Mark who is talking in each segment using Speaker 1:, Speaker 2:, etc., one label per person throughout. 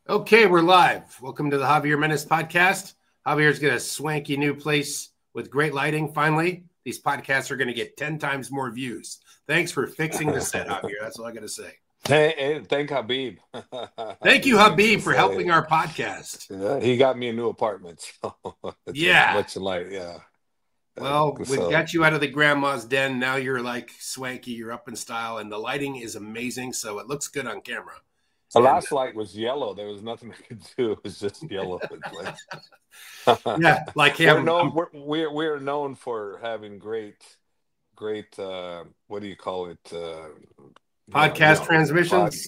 Speaker 1: Okay, we're live. Welcome to the Javier Mendez podcast. Javier's got a swanky new place with great lighting. Finally, these podcasts are going to get 10 times more views. Thanks for fixing the set, Javier. That's all I got to say.
Speaker 2: Thank Habib.
Speaker 1: Thank you, Habib, for helping our podcast.
Speaker 2: He got me a new apartment. So it's much light. Yeah.
Speaker 1: Well, we've got you out of the grandma's den. Now you're like swanky. You're up in style, and the lighting is amazing. So it looks good on camera.
Speaker 2: The last light was yellow. There was nothing I could do. It was just yellow.
Speaker 1: Yeah, like him.
Speaker 2: We're known for having great. What do you call it?
Speaker 1: Podcast transmissions.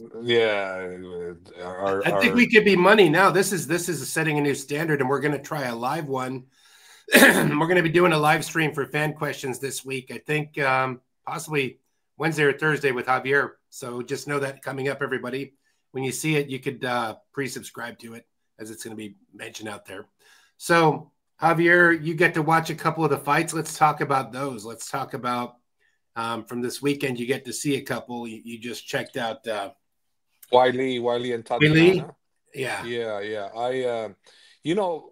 Speaker 2: I
Speaker 1: think we could be money now. This is setting a new standard, and we're going to try a live one. We're going to be doing a live stream for fan questions this week. I think possibly Wednesday or Thursday with Javier. So just know that coming up, everybody. When you see it, you could pre-subscribe to it as it's going to be mentioned out there. So, Javier, you get to watch a couple of the fights. Let's talk about those. Let's talk about from this weekend. You get to see a couple. You just checked out
Speaker 2: Wiley and Tatiana.
Speaker 1: Yeah.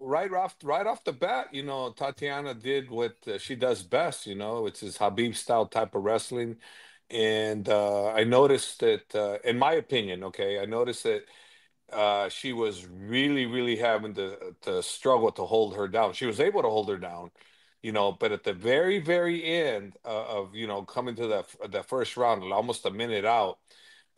Speaker 2: Right off the bat, Tatiana did what she does best, which is Habib style type of wrestling. And I noticed that, in my opinion, I noticed that she was really, really having to struggle to hold her down. She was able to hold her down, but at the very, very end of coming to that first round, almost a minute out,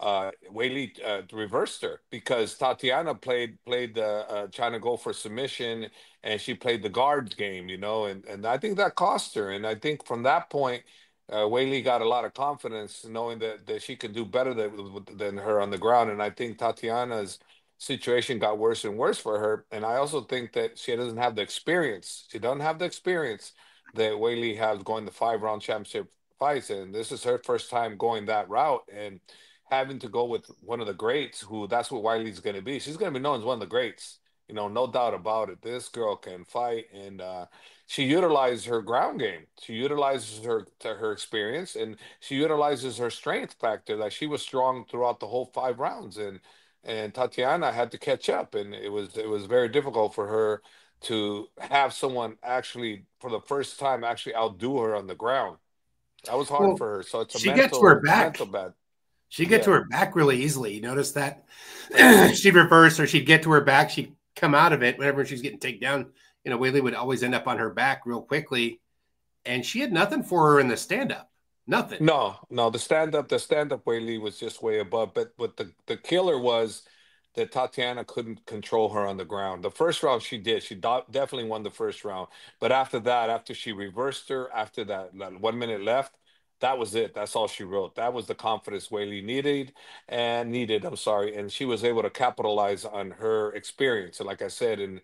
Speaker 2: Weili reversed her because Tatiana played trying to go for submission, and she played the guards game, and I think that cost her. And I think from that point, Weili got a lot of confidence knowing that she could do better than her on the ground. And I think Tatiana's situation got worse and worse for her. And I also think that she doesn't have the experience. She doesn't have the experience that Weili has going the 5-round championship fights. And this is her first time going that route and having to go with one of the greats, who that's what Wiley's going to be. She's going to be known as one of the greats, no doubt about it. This girl can fight, and she utilizes her ground game. She utilizes her experience, and she utilizes her strength factor. Like, she was strong throughout the whole 5 rounds, and Tatiana had to catch up, and it was very difficult for her to have someone actually for the first time actually outdo her on the ground. That was hard for her. So it's a
Speaker 1: gets to her back.
Speaker 2: mental bad.
Speaker 1: She'd get to her back really easily. You notice that? She'd reverse, or she'd get to her back. She'd come out of it whenever she's getting taken down. Weili would always end up on her back real quickly. And she had nothing for her in the stand-up. Nothing.
Speaker 2: No. The stand-up Weili was just way above. But the killer was that Tatiana couldn't control her on the ground. The first round she did. She definitely won the first round. But after that, after she reversed her, after that 1 minute left, that was it. That's all she wrote. That was the confidence Weili needed. I'm sorry, and she was able to capitalize on her experience. And like I said, and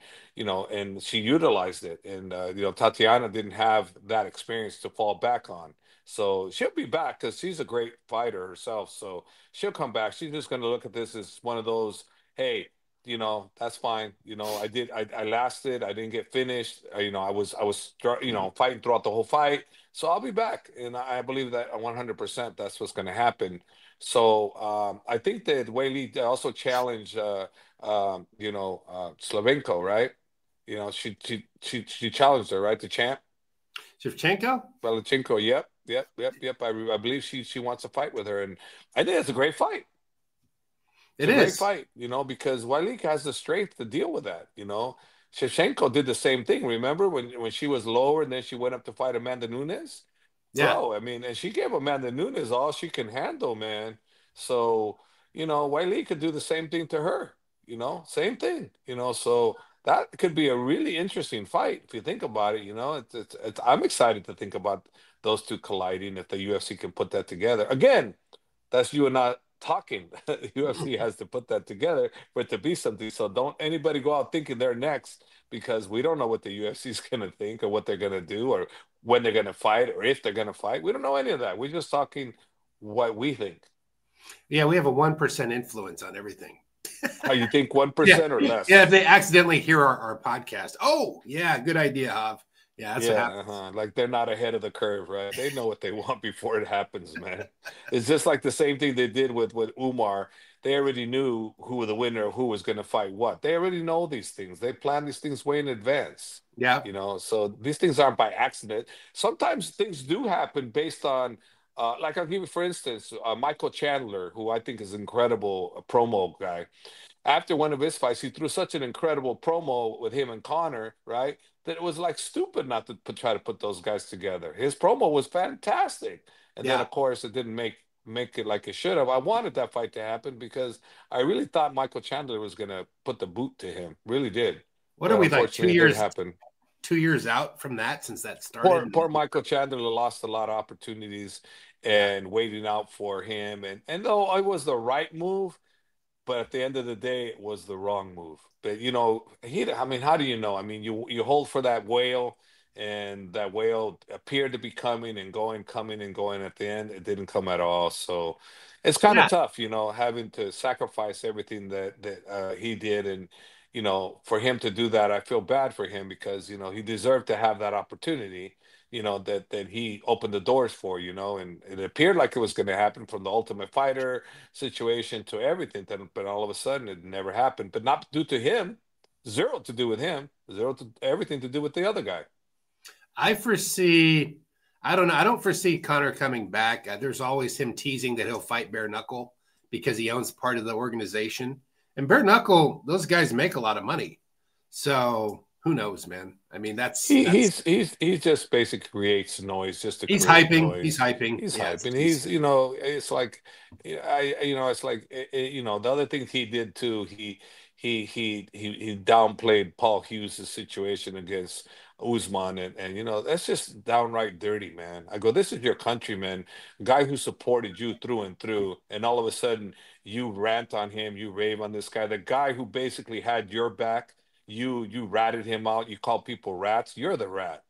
Speaker 2: she utilized it. And Tatiana didn't have that experience to fall back on. So she'll be back because she's a great fighter herself. So she'll come back. She's just going to look at this as one of those, hey, that's fine. I lasted. I didn't get finished. I was fighting throughout the whole fight. So I'll be back, and I believe that 100% that's what's going to happen. So I think that Weili also challenged, Slavenko, right? She challenged her, right? The champ,
Speaker 1: Shevchenko?
Speaker 2: Belichenko. Yep. I believe she wants to fight with her, and I think it's a great fight. It's a great fight, because Weili has the strength to deal with that. Shevchenko did the same thing. Remember when she was lower and then she went up to fight Amanda Nunes?
Speaker 1: Yeah.
Speaker 2: Bro, I mean, and she gave Amanda Nunes all she can handle, man. So, Weili could do the same thing to her, same thing, so that could be a really interesting fight if you think about it. I'm excited to think about those two colliding if the UFC can put that together. Again, that's you and I talking. UFC has to put that together for it to be something. So don't anybody go out thinking they're next, because we don't know what the UFC is going to think or what they're going to do or when they're going to fight or if they're going to fight. We don't know any of that. We're just talking what we think.
Speaker 1: Yeah, we have a 1% influence on everything.
Speaker 2: How you think 1% or less?
Speaker 1: Yeah, if they accidentally hear our podcast. Oh, yeah, good idea, Hav. Yeah, that's what happens.
Speaker 2: Like they're not ahead of the curve, right? They know what they want before it happens, man. It's just like the same thing they did with Umar. they already knew who the winner, who was going to fight what. They already know these things. They plan these things way in advance.
Speaker 1: Yeah.
Speaker 2: So these things aren't by accident. Sometimes things do happen based on, like I'll give you for instance, Michael Chandler, who I think is incredible, a promo guy. After one of his fights, he threw such an incredible promo with him and Connor, right? That it was like stupid not to try to put those guys together. His promo was fantastic, and then
Speaker 1: Yeah.
Speaker 2: of course it didn't make it like it should have. I wanted that fight to happen because I really thought Michael Chandler was gonna put the boot to him, really did.
Speaker 1: What are
Speaker 2: But
Speaker 1: we like
Speaker 2: unfortunately, it didn't happen.
Speaker 1: 2 years out from that since that started?
Speaker 2: Poor Michael Chandler lost a lot of opportunities
Speaker 1: Yeah.
Speaker 2: and waiting out for him, and though it was the right move. But at the end of the day, it was the wrong move. But I mean, how do you know? I mean, you hold for that whale, and that whale appeared to be coming and going, coming and going. At the end, it didn't come at all. So it's kind of
Speaker 1: Yeah.
Speaker 2: tough, having to sacrifice everything that he did, and for him to do that, I feel bad for him because he deserved to have that opportunity. That he opened the doors for, and it appeared like it was going to happen from the Ultimate Fighter situation to everything. But all of a sudden, it never happened. But not due to him, zero to do with him, zero to everything to do with the other guy.
Speaker 1: I foresee, I don't know. I don't foresee Connor coming back. There's always him teasing that he'll fight bare knuckle because he owns part of the organization. And bare knuckle, those guys make a lot of money. So who knows, man? I mean,
Speaker 2: He's just basically creates noise just to
Speaker 1: he's
Speaker 2: create
Speaker 1: hyping. He's
Speaker 2: noise.
Speaker 1: hyping.
Speaker 2: He's
Speaker 1: Yeah.
Speaker 2: hyping. It's like, it's like, the other thing he did too. He downplayed Paul Hughes' situation against Usman, and that's just downright dirty, man. I go, this is your countryman, guy who supported you through and through, and all of a sudden you rant on him, you rave on this guy, the guy who basically had your back. You ratted him out. You called people rats. You're the rat.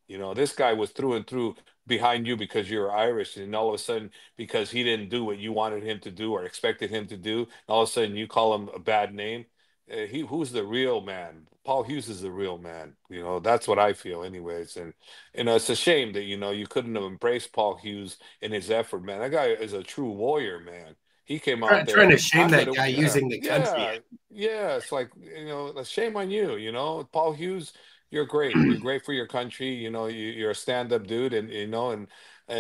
Speaker 2: This guy was through and through behind you because you're Irish, and all of a sudden, because he didn't do what you wanted him to do or expected him to do, all of a sudden you call him a bad name. Who's the real man? Paul Hughes is the real man. That's what I feel, anyways. And it's a shame that you couldn't have embraced Paul Hughes in his effort, man. That guy is a true warrior, man. He came out
Speaker 1: trying
Speaker 2: there.
Speaker 1: to shame that guy using the country.
Speaker 2: Yeah. It's like, shame on you. Paul Hughes, you're great. You're great for your country. You're a stand-up dude, and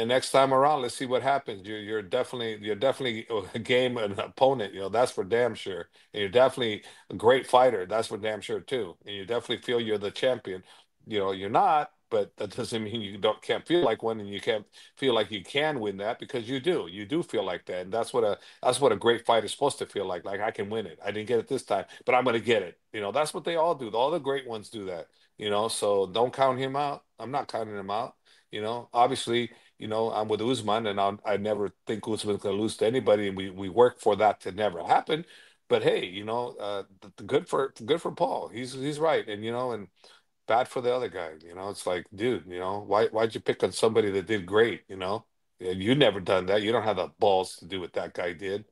Speaker 2: next time around, let's see what happens. You're definitely a game an opponent. That's for damn sure. And you're definitely a great fighter. That's for damn sure too. And you definitely feel you're the champion. You're not, but that doesn't mean you can't feel like one, and you can't feel like you can win that, because you do. You do feel like that, and that's what a great fight is supposed to feel like. Like, I can win it. I didn't get it this time, but I'm going to get it. That's what they all do. All the great ones do that. So don't count him out. I'm not counting him out. Obviously, I'm with Usman, and I never think Usman's going to lose to anybody, and we work for that to never happen. But hey, good for Paul. He's right, and bad for the other guy. It's like, dude, why'd you pick on somebody that did great? Yeah, you never done that. You don't have the balls to do what that guy did.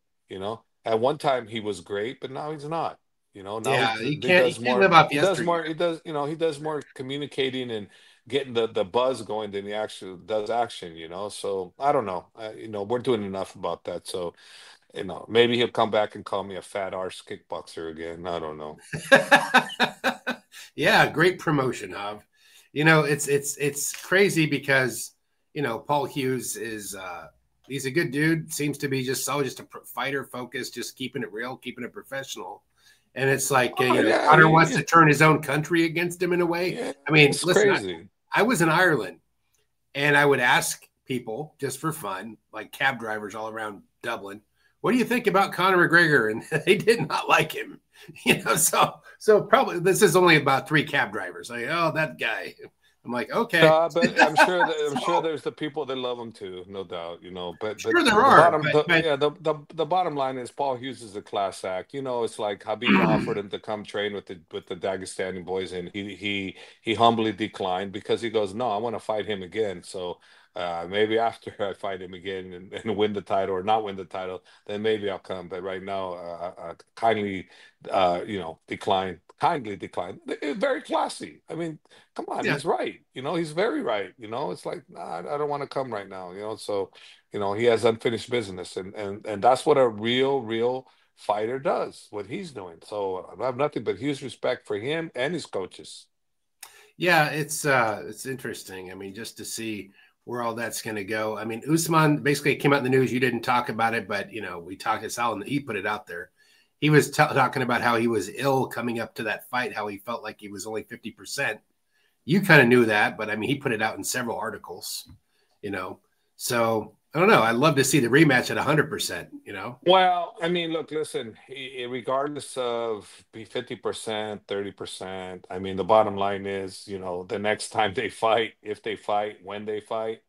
Speaker 2: At one time he was great, but now he's not. Now
Speaker 1: Yeah,
Speaker 2: he does
Speaker 1: you can't
Speaker 2: more.
Speaker 1: live off
Speaker 2: He does
Speaker 1: yesterday.
Speaker 2: more. He does more communicating and getting the buzz going than he actually does action. So I don't know. We're doing enough about that. So maybe he'll come back and call me a fat arse kickboxer again. I don't know.
Speaker 1: Yeah, great promotion, Hav. It's crazy because Paul Hughes is he's a good dude. Seems to be just a fighter focused, just keeping it real, keeping it professional. And it's like
Speaker 2: Oh yeah,
Speaker 1: Connor wants to turn his own country against him in a way.
Speaker 2: yeah,
Speaker 1: I mean,
Speaker 2: it's
Speaker 1: listen,
Speaker 2: crazy.
Speaker 1: I was in Ireland, and I would ask people just for fun, like cab drivers all around Dublin, what do you think about Conor McGregor? And they did not like him. So probably this is only about 3 cab drivers. Like, oh, that guy. I'm like, okay.
Speaker 2: But I'm sure there's the people that love him too, no doubt. But
Speaker 1: Sure there
Speaker 2: the
Speaker 1: are,
Speaker 2: bottom,
Speaker 1: but
Speaker 2: yeah, the bottom line is Paul Hughes is a class act. It's like Habib offered him to come train with the Dagestani boys, and he humbly declined because he goes, no, I want to fight him again. So maybe after I fight him again and win the title or not win the title, then maybe I'll come. But right now, kindly, decline. Kindly decline. Very classy. I mean, come on,
Speaker 1: yeah,
Speaker 2: he's right. He's very right. It's like, nah, I don't want to come right now. So he has unfinished business, and that's what a real fighter does, what he's doing. So I have nothing but huge respect for him and his coaches.
Speaker 1: Yeah, it's interesting. I mean, just to see where all that's going to go. I mean, Usman basically came out in the news. You didn't talk about it, but we talked to Sal, and he put it out there. He was talking about how he was ill coming up to that fight, how he felt like he was only 50%. You kind of knew that, but I mean, he put it out in several articles. you know. So I don't know. I'd love to see the rematch at 100%.
Speaker 2: Well, I mean, look, listen, regardless of be 50%, 30%, I mean, the bottom line is, the next time they fight, if they fight, when they fight,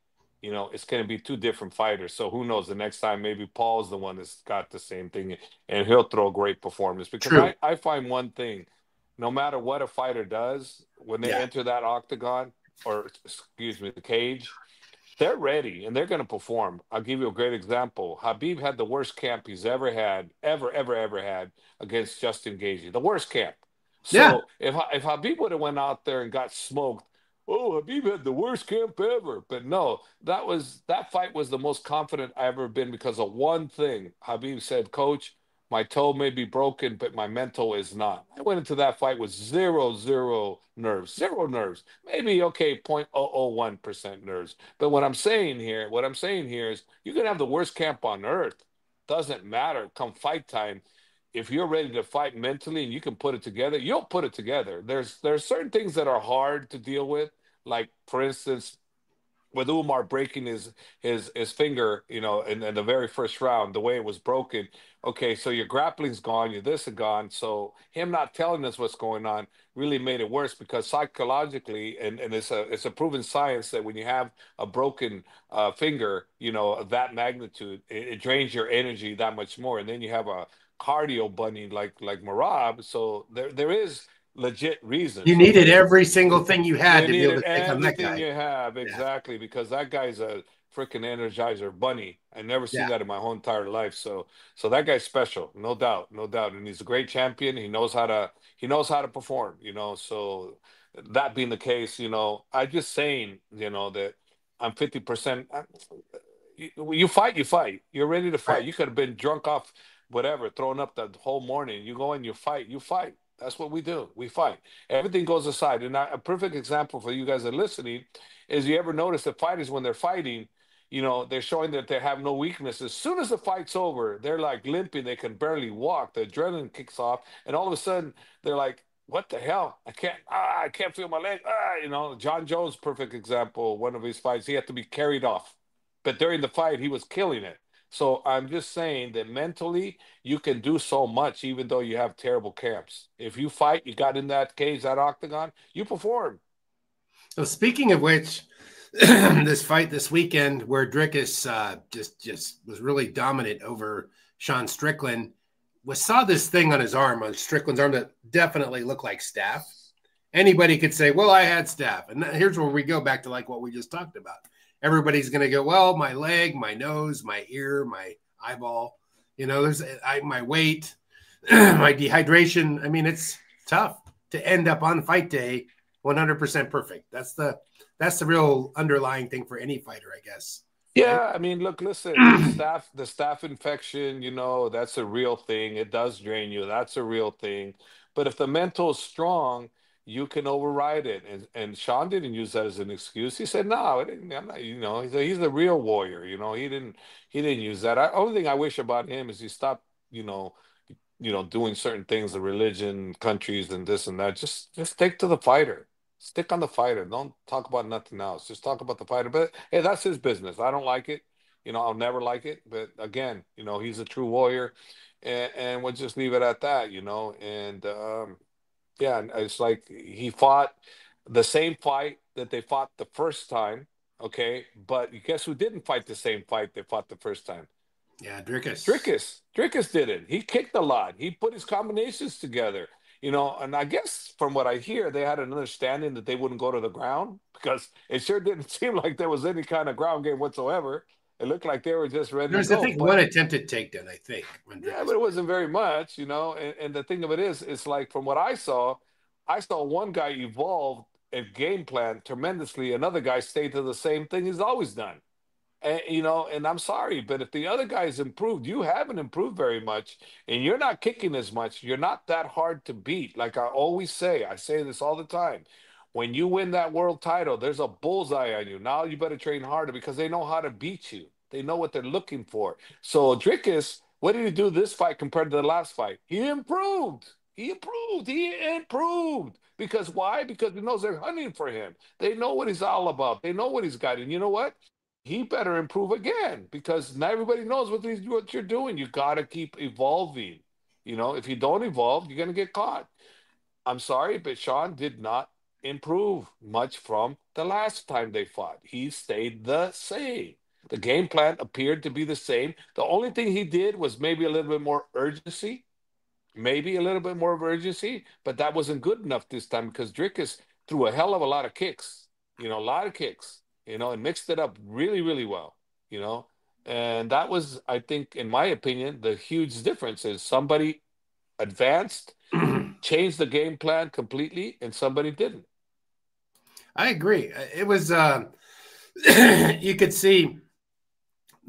Speaker 2: it's going to be two different fighters. So who knows? The next time, maybe Paul's the one that's got the same thing and he'll throw a great performance. Because
Speaker 1: True.
Speaker 2: I find one thing, no matter what a fighter does, when they
Speaker 1: Yeah.
Speaker 2: enter that octagon, or excuse me, the cage, they're ready and they're going to perform. I'll give you a great example. Habib had the worst camp he's ever had, ever had against Justin Gaethje. The worst camp.
Speaker 1: Yeah.
Speaker 2: So if Habib would have went out there and got smoked, oh, Habib had the worst camp ever. But no, that fight was the most confident I ever been because of one thing. Habib said, "Coach, my toe may be broken, but my mental is not." I went into that fight with zero nerves. Maybe okay, 0.001% nerves. But what I'm saying here is you can have the worst camp on earth. Doesn't matter. Come fight time, if you're ready to fight mentally and you can put it together, you'll put it together. There's certain things that are hard to deal with, like for instance, with Umar breaking his finger, in the very first round, the way it was broken. Okay, so your grappling's gone, your this is gone. So him not telling us what's going on really made it worse because psychologically, and it's a proven science that when you have a broken finger, of that magnitude, it drains your energy that much more, and then you have a cardio bunny like Marab. So there is legit
Speaker 1: You
Speaker 2: reasons.
Speaker 1: needed
Speaker 2: Okay,
Speaker 1: every single thing you had
Speaker 2: you
Speaker 1: to be able
Speaker 2: needed
Speaker 1: to take on that
Speaker 2: everything
Speaker 1: guy.
Speaker 2: you have,
Speaker 1: Yeah.
Speaker 2: exactly, because that guy's a freaking energizer bunny. I never seen
Speaker 1: Yeah.
Speaker 2: that in my whole entire life. So that guy's special, no doubt, no doubt. And he's a great champion. He knows how to perform, So that being the case, I just saying, that I'm 50%. You fight, you fight. You're ready to
Speaker 1: Right.
Speaker 2: fight. You could have been drunk off whatever, throwing up the whole morning. You go and you fight, you fight. That's what we do. We fight. Everything goes aside. And a perfect example for you guys that are listening is you ever notice that fighters, when they're fighting, they're showing that they have no weakness. As soon as the fight's over, they're like limping. They can barely walk. The adrenaline kicks off. And all of a sudden, they're like, what the hell? I can't feel my leg. John Jones, perfect example. One of his fights, he had to be carried off. But during the fight, he was killing it. So I'm just saying that mentally, you can do so much, even though you have terrible camps. If you fight, you got in that cage, that octagon, you perform.
Speaker 1: So speaking of which, this fight this weekend where Drius just was really dominant over Sean Strickland, saw this thing on his arm, on Strickland's arm, that definitely looked like staph. Anybody could say, well, I had staph. And here's where we go back to like what we just talked about. Everybody's going to go, well, my leg, my nose, my ear, my eyeball, my weight, my dehydration. I mean, it's tough to end up on fight day 100% perfect. That's the real underlying thing for any fighter, I guess. Right?
Speaker 2: Yeah, I mean, look, listen, the staph infection, that's a real thing. It does drain you. That's a real thing. But if the mental is strong, you can override it. And Sean didn't use that as an excuse. He said, "No, I'm not." He's the real warrior. He didn't use that. Only thing I wish about him is he stopped. You know, doing certain things, the religion, countries, and this and that. Just stick to the fighter. Stick on the fighter. Don't talk about nothing else. Just talk about the fighter. But hey, that's his business. I don't like it. I'll never like it. But again, he's a true warrior, and we'll just leave it at that. And yeah, and it's like he fought the same fight that they fought the first time. Okay, but guess who didn't fight the same fight they fought the first time?
Speaker 1: Yeah, Dricus.
Speaker 2: Dricus did it. He kicked a lot. He put his combinations together. And I guess from what I hear, they had an understanding that they wouldn't go to the ground because it sure didn't seem like there was any kind of ground game whatsoever. It looked like they were just ready to
Speaker 1: There's, I
Speaker 2: go.
Speaker 1: think,
Speaker 2: But
Speaker 1: one attempted takedown, I think, when
Speaker 2: yeah,
Speaker 1: Dricus.
Speaker 2: but it wasn't very much. And the thing of it is, it's like from what I saw one guy evolve and game plan tremendously. Another guy stayed to the same thing he's always done. And, you know, and I'm sorry, but if the other guy's improved, you haven't improved very much, and you're not kicking as much. You're not that hard to beat. Like I always say, I say this all the time. When you win that world title, there's a bullseye on you. Now you better train harder because they know how to beat you. They know what they're looking for. So Dricus, what did he do this fight compared to the last fight? He improved. He improved. He improved. Because why? Because he knows they're hunting for him. They know what he's all about. They know what he's got. And you know what? He better improve again because not everybody knows what you're doing. You got to keep evolving. You know, if you don't evolve, you're going to get caught. I'm sorry, but Sean did not improve much from the last time they fought. He stayed the same. The game plan appeared to be the same. The only thing he did was maybe a little bit more urgency, maybe a little bit more of urgency, but that wasn't good enough this time because Dricus threw a hell of a lot of kicks, you know, a lot of kicks, you know, and mixed it up really, really well, you know. And that was, I think, in my opinion, the huge difference is somebody advanced, changed the game plan completely, and somebody didn't.
Speaker 1: I agree. It was, you could see,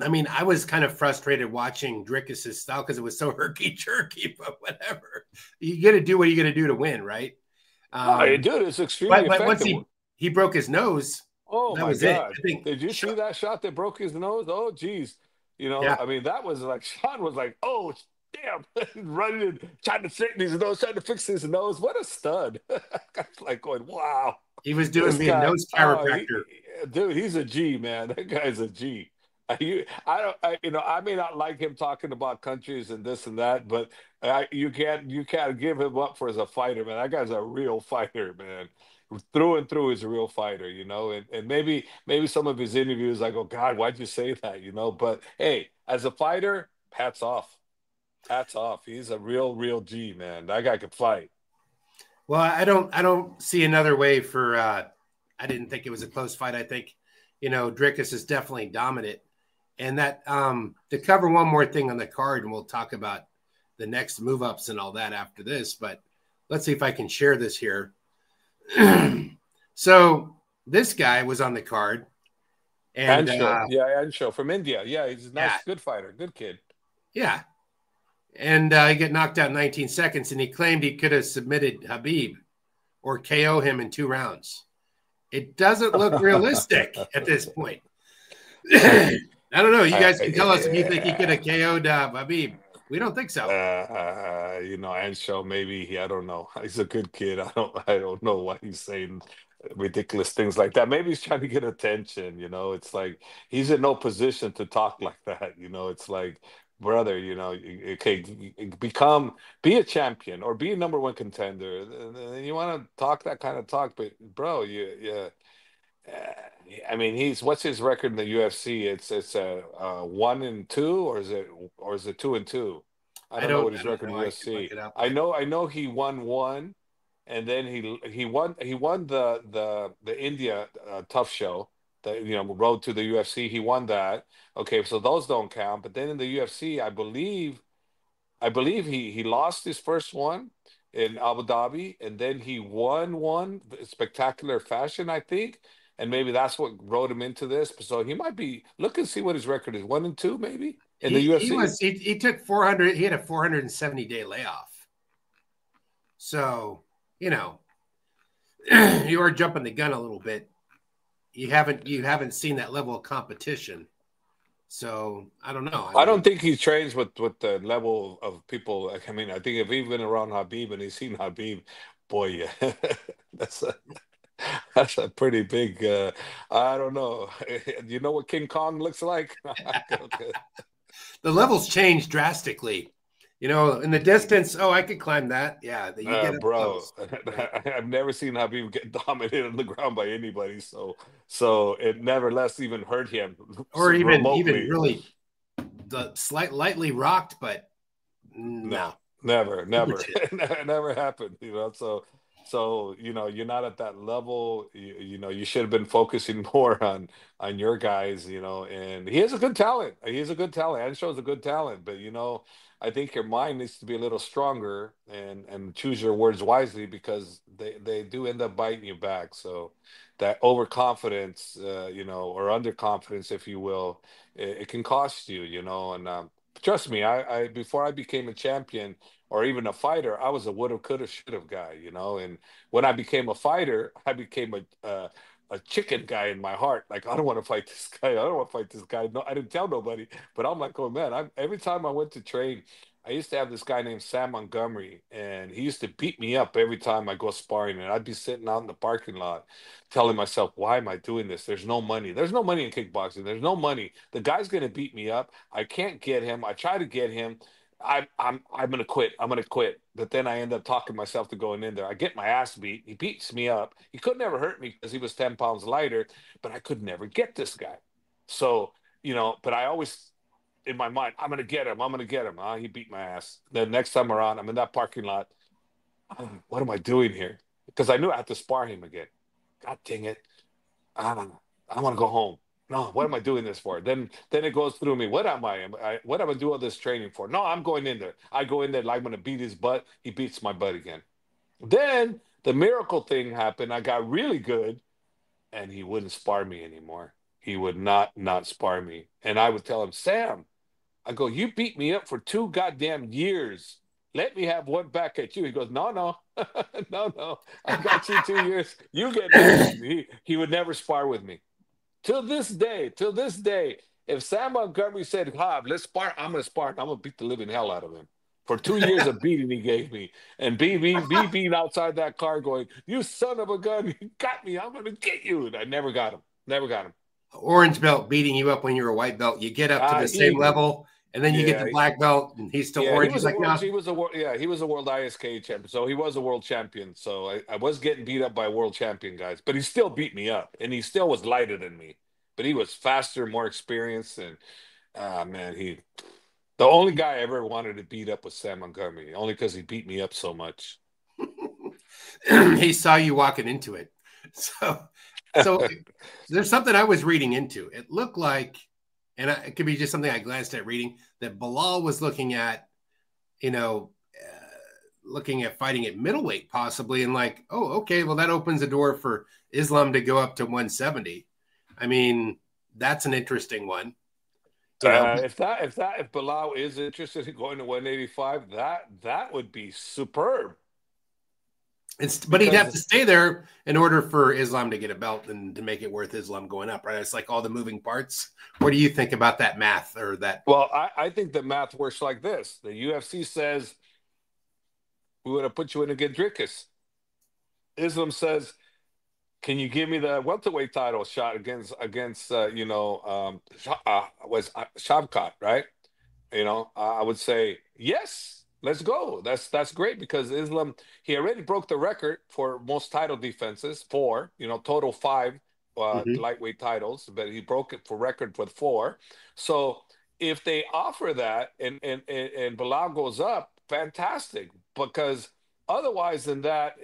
Speaker 1: I mean, I was kind of frustrated watching Dricus's style because it was so herky-jerky, but whatever. You got to do what you got to do to win, right?
Speaker 2: Dude, it's extremely
Speaker 1: but
Speaker 2: effective.
Speaker 1: Once he broke his nose,
Speaker 2: oh
Speaker 1: that
Speaker 2: my
Speaker 1: was
Speaker 2: God.
Speaker 1: it. I think
Speaker 2: Did you see that shot that broke his nose? Oh, geez. You know,
Speaker 1: yeah.
Speaker 2: I mean, that was like, Sean was like, oh, damn, running and trying to straighten his nose, trying to fix his nose. What a stud. Like going, wow.
Speaker 1: He was doing
Speaker 2: This
Speaker 1: me a
Speaker 2: guy,
Speaker 1: nose chiropractor.
Speaker 2: dude, he's a G, man. That guy's a G. You know, I may not like him talking about countries and this and that, but you can't give him up for as a fighter, man. That guy's a real fighter, man. Through and through, he's a real fighter, you know. And maybe some of his interviews, I go, God, why'd you say that, you know? But hey, as a fighter, hats off, hats off. He's a real G, man. That guy can fight.
Speaker 1: Well, I don't see another way for. I didn't think it was a close fight. I think, you know, Dricus is definitely dominant. And that to cover one more thing on the card, and we'll talk about the next move ups and all that after this. But let's see if I can share this here. So this guy was on the card, and
Speaker 2: Ansho from India. Yeah, he's a nice, good fighter, good kid.
Speaker 1: Yeah, and he got knocked out in 19 seconds, and he claimed he could have submitted Khabib or KO him in 2 rounds. It doesn't look realistic at this point. I don't know. You guys can tell us if you think he could have KO'd Khabib. We don't think so.
Speaker 2: You know, Ansho, maybe I don't know. He's a good kid. I don't know why he's saying ridiculous things like that. Maybe he's trying to get attention. You know, it's like he's in no position to talk like that. You know, it's like, brother, you know, okay, be a champion or be a #1 contender. And you want to talk that kind of talk, but bro, I mean, what's his record in the UFC? It's a 1-2, or is it 2-2? I don't know what his record in the UFC. I know he won one, and then he won the India Tough Show, the road to the UFC. He won that. Okay, so those don't count. But then in the UFC, I believe he lost his first one in Abu Dhabi, and then he won one spectacular fashion, I think. And maybe that's what wrote him into this. So he might be look and see what his record is. 1-2, maybe in the UFC.
Speaker 1: He took 400. He had a 470-day layoff. So, you know, you are jumping the gun a little bit. You haven't seen that level of competition. So I don't know.
Speaker 2: I don't think he trains with the level of people. I mean, I think if he's been around Khabib and he's seen Khabib, boy, yeah, that's a pretty big. I don't know. You know what King Kong looks like?
Speaker 1: The levels change drastically. You know, in the distance, I could climb that. Yeah, you get
Speaker 2: bro. I've never seen Khabib get dominated on the ground by anybody. So it never less even hurt him,
Speaker 1: or even really lightly rocked. But no,
Speaker 2: never, never happened. You know, so So, you're not at that level. You should have been focusing more on your guys, and he has a good talent. He has a good talent. And shows a good talent, but I think your mind needs to be a little stronger and choose your words wisely because they do end up biting you back. So that overconfidence, or underconfidence, if you will, it can cost you, and trust me, I before I became a champion or even a fighter, I was a woulda, coulda, shoulda guy, and when I became a fighter, I became a chicken guy in my heart. Like, I don't want to fight this guy. I don't want to fight this guy. No, I didn't tell nobody. But I'm like, oh man, every time I went to train, I used to have this guy named Sam Montgomery, and he used to beat me up every time I go sparring. And I'd be sitting out in the parking lot telling myself, why am I doing this? There's no money. There's no money in kickboxing. There's no money. The guy's gonna beat me up. I can't get him. I try to get him. I'm gonna quit. I'm gonna quit. But then I end up talking myself to going in there. I get my ass beat. He beats me up. He could never hurt me because he was 10 pounds lighter, but I could never get this guy. So, but I always in my mind, I'm gonna get him. I'm gonna get him. He beat my ass. The next time around, I'm in that parking lot. What am I doing here? Because I knew I had to spar him again. God dang it. I want to go home. No, what am I doing this for? Then it goes through me. What am I doing all this training for? No, I'm going in there. I go in there like I'm gonna beat his butt. He beats my butt again. Then the miracle thing happened. I got really good, and he wouldn't spar me anymore. He would not spar me. And I would tell him, Sam, I go, you beat me up for 2 goddamn years. Let me have one back at you. He goes, no, no, no. I got you 2 years. You get next. He would never spar with me. Till this day, if Sam Montgomery said, Hob, let's spar, I'm going to spar. I'm going to beat the living hell out of him. For 2 years of beating he gave me. And being outside that car going, you son of a gun, you got me. I'm going to get you. And I never got him. Never got him.
Speaker 1: Orange belt beating you up when you're a white belt. You get up to the same level, and then you get the black belt, and he's still orange. He's like, no.
Speaker 2: He was a world ISK champion, so he was a world champion. So I was getting beat up by world champion guys, but he still beat me up, and he still was lighter than me. But he was faster, more experienced, and man, the only guy I ever wanted to beat up was Sam Montgomery, only because he beat me up so much.
Speaker 1: He saw you walking into it, so there's something I was reading into. It looked like, and it could be just something I glanced at reading, that Bilal was looking at, looking at fighting at middleweight possibly, and like, oh, okay, well that opens the door for Islam to go up to 170. I mean, that's an interesting one.
Speaker 2: If Bilal is interested in going to 185, that would be superb.
Speaker 1: But he'd have to stay there in order for Islam to get a belt and to make it worth Islam going up, right? It's like all the moving parts. What do you think about that math or that?
Speaker 2: Well, I think the math works like this. The UFC says, we want to put you in against Drius. Islam says, can you give me the welterweight title shot against Shavkat, right? I would say, yes. Let's go. That's great because Islam, he already broke the record for most title defenses, 4, total 5 lightweight titles, but he broke it for record with 4. So if they offer that and Bilal goes up, fantastic. Because otherwise than that,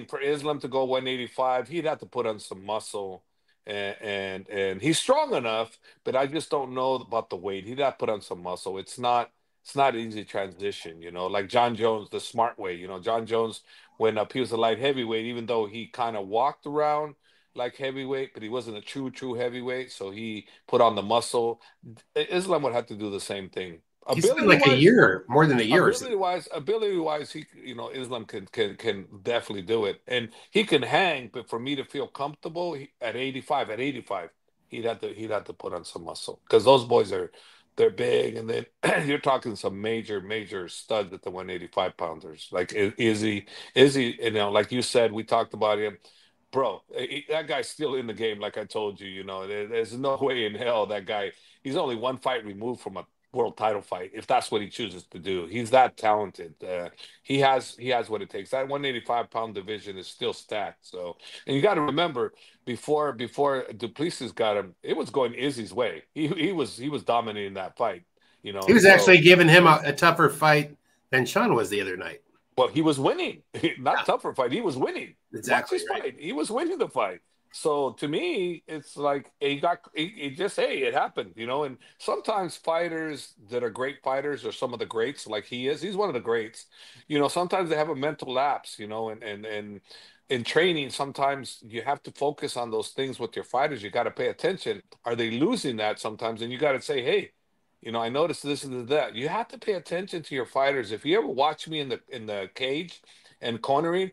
Speaker 2: for Islam to go 185, he'd have to put on some muscle. And he's strong enough, but I just don't know about the weight. He'd have to put on some muscle. It's not an easy transition, like John Jones, the smart way. John Jones went up, he was a light heavyweight, even though he kind of walked around like heavyweight, but he wasn't a true heavyweight. So he put on the muscle. Islam would have to do the same thing.
Speaker 1: He's been like a year, more than a year.
Speaker 2: Ability wise, he, Islam can definitely do it, and he can hang. But for me to feel comfortable at 85, he'd have to put on some muscle because those boys they're big, and then you're talking some major studs at the 185 pounders. Like Izzy, like you said, we talked about him, bro. That guy's still in the game. Like I told you, there's no way in hell that guy. He's only one fight removed from a world title fight if that's what he chooses to do. He's that talented. He has what it takes. That 185-pound division is still stacked. So, and you got to remember, before Duplessis got him, it was going Izzy's way. He was dominating that fight.
Speaker 1: He was actually giving him a tougher fight than Sean was the other night.
Speaker 2: Well, he was winning, not tougher fight. He was winning. Watch
Speaker 1: Exactly,
Speaker 2: this
Speaker 1: right?
Speaker 2: fight. He was winning the fight. So to me, it's like he just hey, it happened, you know. And sometimes fighters that are great fighters, or some of the greats, like he is, he's one of the greats. You know, sometimes they have a mental lapse, you know, and in training, sometimes you have to focus on those things with your fighters. You got to pay attention. Are they losing that sometimes? And you got to say, hey, you know, I noticed this and that. You have to pay attention to your fighters. If you ever watch me in the cage and cornering,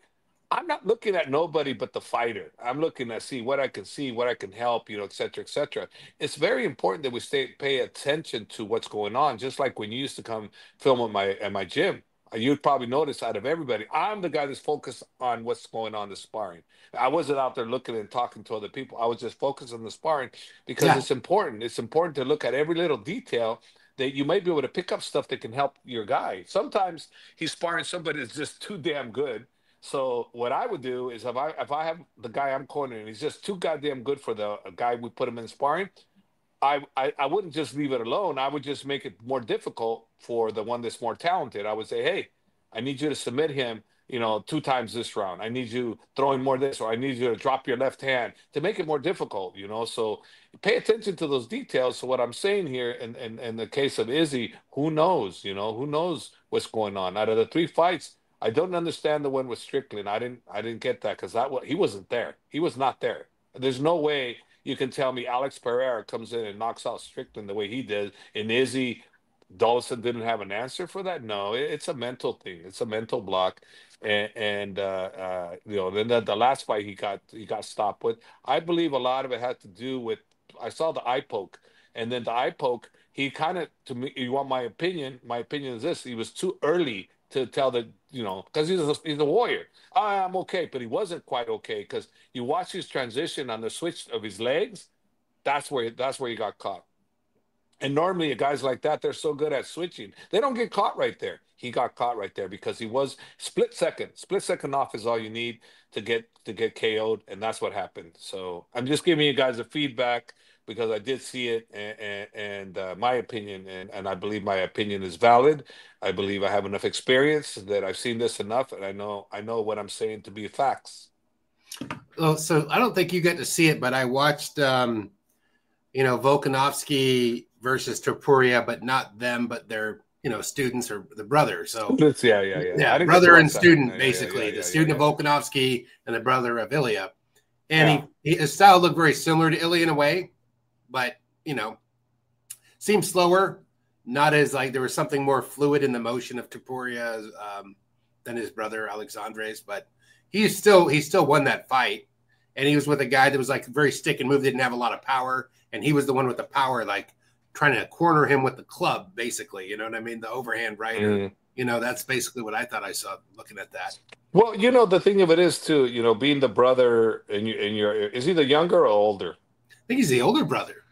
Speaker 2: I'm not looking at nobody but the fighter. I'm looking to see, what I can help, you know, et cetera, et cetera. It's very important that we pay attention to what's going on. Just like when you used to come film at my gym, you'd probably notice out of everybody, I'm the guy that's focused on what's going on in the sparring. I wasn't out there looking and talking to other people. I was just focused on the sparring because
Speaker 1: Yeah.
Speaker 2: it's important. It's important to look at every little detail that you might be able to pick up stuff that can help your guy. Sometimes he's sparring somebody that's just too damn good. So what I would do is if I have the guy I'm cornering, he's just too goddamn good for the guy we put him in sparring. I wouldn't just leave it alone. I would just make it more difficult for the one that's more talented. I would say, hey, I need you to submit him, you know, 2 times this round. I need you throwing more this, or I need you to drop your left hand to make it more difficult, you know. So pay attention to those details. So what I'm saying here, in the case of Izzy, who knows, you know, who knows what's going on. Out of the 3 fights, I don't understand the one with Strickland. I didn't get that because he wasn't there. He was not there. There's no way you can tell me Alex Pereira comes in and knocks out Strickland the way he did, and Izzy Dawson didn't have an answer for that. No, it's a mental thing. It's a mental block, and you know, then the last fight he got stopped with. I believe a lot of it had to do with I saw the eye poke, and then the eye poke. He kind of to me. You want my opinion? My opinion is this: he was too early to tell the you know because he's a warrior. I'm okay, but he wasn't quite okay because you watch his transition on the switch of his legs. That's where he got caught. And normally, guys like that, they're so good at switching, they don't get caught right there. He got caught right there because he was split second off is all you need to get KO'd, and that's what happened. So I'm just giving you guys a feedback because I did see it and my opinion, and I believe my opinion is valid. I believe I have enough experience that I've seen this enough, and I know what I'm saying to be facts.
Speaker 1: Well, so I don't think you get to see it, but I watched, Volkanovski versus Topuria, but not them, but their, students or the brother. So
Speaker 2: Yeah. I
Speaker 1: yeah,
Speaker 2: didn't get to
Speaker 1: brother and
Speaker 2: watch that.
Speaker 1: student,
Speaker 2: Yeah,
Speaker 1: basically, the
Speaker 2: yeah, yeah,
Speaker 1: student of
Speaker 2: yeah.
Speaker 1: Volkanovski and the brother of Ilya. And
Speaker 2: Yeah.
Speaker 1: his style looked very similar to Ilya in a way, but, seemed slower, not as like there was something more fluid in the motion of Topuria than his brother Alexandre's, but he still won that fight. And he was with a guy that was like very stick and move, didn't have a lot of power. And he was the one with the power, like trying to corner him with the club, basically. You know what I mean? The overhand right, or
Speaker 2: Mm.
Speaker 1: that's basically what I thought I saw looking at that.
Speaker 2: Well, the thing of it is too, being the brother and is he the younger or older?
Speaker 1: I think he's the older brother.